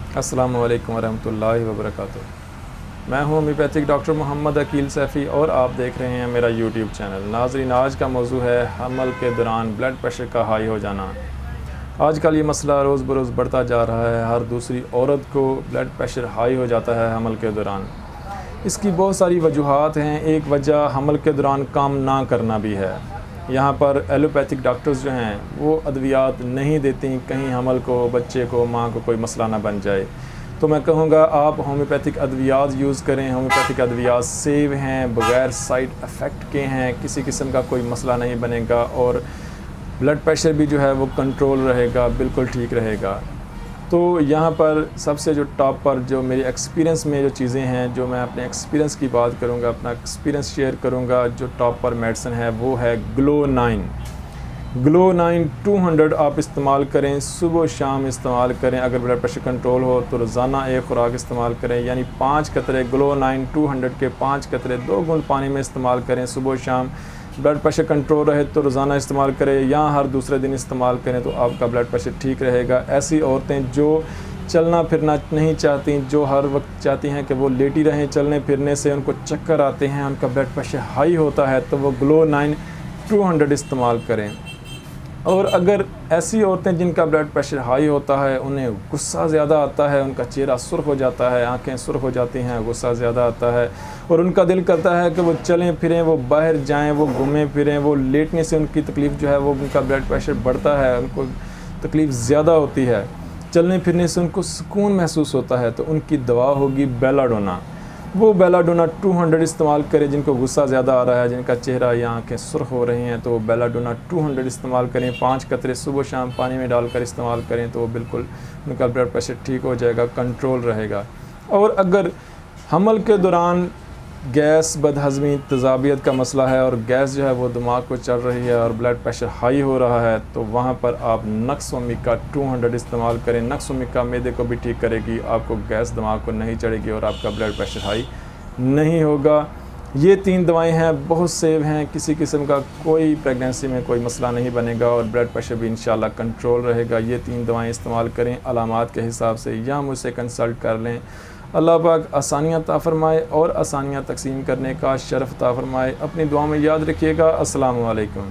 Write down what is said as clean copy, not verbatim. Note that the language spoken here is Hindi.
अस्सलामु अलैकुम वरहमतुल्लाहि वबरकातुहू। मैं हूँ होम्योपैथिक डॉक्टर मोहम्मद अकील सैफ़ी और आप देख रहे हैं मेरा यूट्यूब चैनल। नाज़रीन, आज का मौजू है हमल के दौरान ब्लड प्रेशर का हाई हो जाना। आजकल ये मसला रोज़ बरोज़ बढ़ता जा रहा है। हर दूसरी औरत को ब्लड प्रेशर हाई हो जाता है हमल के दौरान। इसकी बहुत सारी वजूहात हैं। एक वजह हमल के दौरान काम ना करना भी है। यहाँ पर एलोपैथिक डॉक्टर्स जो हैं वो अद्वियात नहीं देती, कहीं हमल को, बच्चे को, माँ को कोई मसला ना बन जाए। तो मैं कहूँगा आप होम्योपैथिक अद्वियात यूज़ करें। होम्योपैथिक अद्वियात सेव हैं, बग़ैर साइड इफ़ेक्ट के हैं, किसी किस्म का कोई मसला नहीं बनेगा और ब्लड प्रेशर भी जो है वो कंट्रोल रहेगा, बिल्कुल ठीक रहेगा। तो यहाँ पर सबसे जो टॉप पर जो मेरे एक्सपीरियंस में जो चीज़ें हैं, जो मैं अपने एक्सपीरियंस की बात करूँगा, अपना एक्सपीरियंस शेयर करूँगा, जो टॉप पर मेडिसिन है वो है ग्लो9। ग्लो9 200 आप इस्तेमाल करें, सुबह शाम इस्तेमाल करें। अगर ब्लड प्रेशर कंट्रोल हो तो रोज़ाना एक खुराक इस्तेमाल करें, यानी 5 कतरे ग्लो9 200 के 5 कतरे 2 बूंद पानी में इस्तेमाल करें सुबह शाम। ब्लड प्रेशर कंट्रोल रहे तो रोज़ाना इस्तेमाल करें या हर दूसरे दिन इस्तेमाल करें तो आपका ब्लड प्रेशर ठीक रहेगा। ऐसी औरतें जो चलना फिरना नहीं चाहती, जो हर वक्त चाहती हैं कि वो लेटी रहें, चलने फिरने से उनको चक्कर आते हैं, उनका ब्लड प्रेशर हाई होता है, तो वो ग्लो9 200 इस्तेमाल करें। और अगर ऐसी औरतें जिनका ब्लड प्रेशर हाई होता है, उन्हें गुस्सा ज़्यादा आता है, उनका चेहरा सुर्ख हो जाता है, आंखें सुर्ख हो जाती हैं, गुस्सा ज़्यादा आता है और उनका दिल करता है कि वो चलें फिरें, वो बाहर जाएं, वो घूमें फिरें, वो लेटने से उनकी तकलीफ़ जो है वो उनका ब्लड प्रेशर बढ़ता है, उनको तकलीफ़ ज़्यादा होती है, चलने फिरने से उनको सुकून महसूस होता है, तो उनकी दवा होगी बेलाडोना। वो बेलाडोना 200 इस्तेमाल करें। जिनको गुस्सा ज़्यादा आ रहा है, जिनका चेहरा या आँखें सुर्ख हो रही हैं, तो वो बेलाडोना 200 इस्तेमाल करें। 5 कतरे सुबह शाम पानी में डालकर इस्तेमाल करें तो वो बिल्कुल उनका ब्लड प्रेशर ठीक हो जाएगा, कंट्रोल रहेगा। और अगर हमल के दौरान गैस, बदहज़मी, तेज़ाबियत का मसला है और गैस जो है वो दिमाग को चढ़ रही है और ब्लड प्रेशर हाई हो रहा है, तो वहाँ पर आप नक्स ओमिका 200 इस्तेमाल करें। नक्स ओमिका मैदे को भी ठीक करेगी, आपको गैस दिमाग को नहीं चढ़ेगी और आपका ब्लड प्रेशर हाई नहीं होगा। ये 3 दवाएं हैं, बहुत सेव हैं, किसी किस्म का कोई प्रेगनेंसी में कोई मसला नहीं बनेगा और ब्लड प्रेशर भी इंशाल्लाह कंट्रोल रहेगा। ये 3 दवाएँ इस्तेमाल करें अलामात के हिसाब से या मुझसे कंसल्ट कर लें। अल्लाह पाक आसानियाँ अता फ़रमाए और आसानियाँ तक़सीम करने का शरफ़ अता फ़रमाए। अपनी दुआ में याद रखिएगा। अस्सलामु अलैकुम।